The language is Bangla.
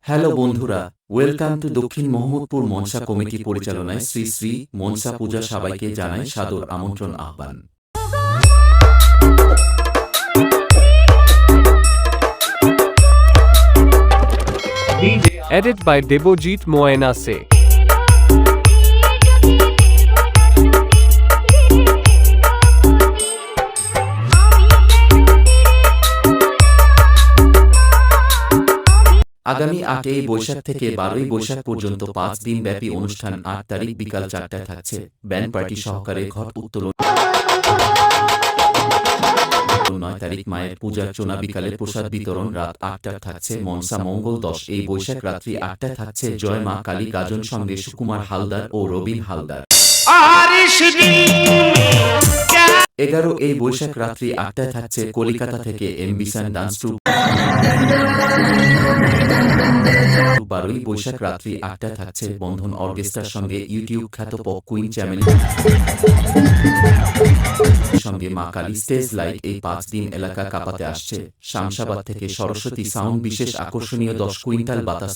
হ্যালো বন্ধুরা, ওয়েলকাম টু দক্ষিণ মোহাম্মদপুর মনসা কমিটি পরিচালনায় শ্রী শ্রী মনসা পূজা সবাইকে জানায় সাদর আমন্ত্রণ আহ্বান। Edit by Debojit Moena Se. আগামী ৮ই বৈশাখ থেকে ১২ই বৈশাখ পর্যন্ত ৫ দিন ব্যাপী অনুষ্ঠান। ৮ তারিখ বিকাল ৪টায় থাকছে ব্যান্ড পার্টি সহকারে ঘট উত্তোলন। ৯ তারিখ মায়ের পূজার্চনা, বিকালে প্রসাদ বিতরণ। রাত ৮টায় থাকছে মনসা মঙ্গল। ১০ই বৈশাখ রাত্রি ৮টায় থাকছে জয় মা কালী গাজন, সঙ্গে সুকুমার হালদার ও রবিন হালদার। ১১ই বৈশাখ রাত্রি ৮টায় থাকছে কলিকাতা থেকে এমবিসান ডান্স ট্রুপ। ১২ই বৈশাখ রাত্রি ৮টায় থাকছে বন্ধন অর্কেস্ট্রার সঙ্গে ইউটিউব খ্যাত পপ কুইন চ্যামেলি সঙ্গে মা কালী স্টেজ লাইট। এই ৫ দিন এলাকা কাঁপাতে আসছে শামসাবাদ থেকে সরস্বতী সাউন্ড। বিশেষ আকর্ষণীয় ১০ কুইন্টাল বাতাস।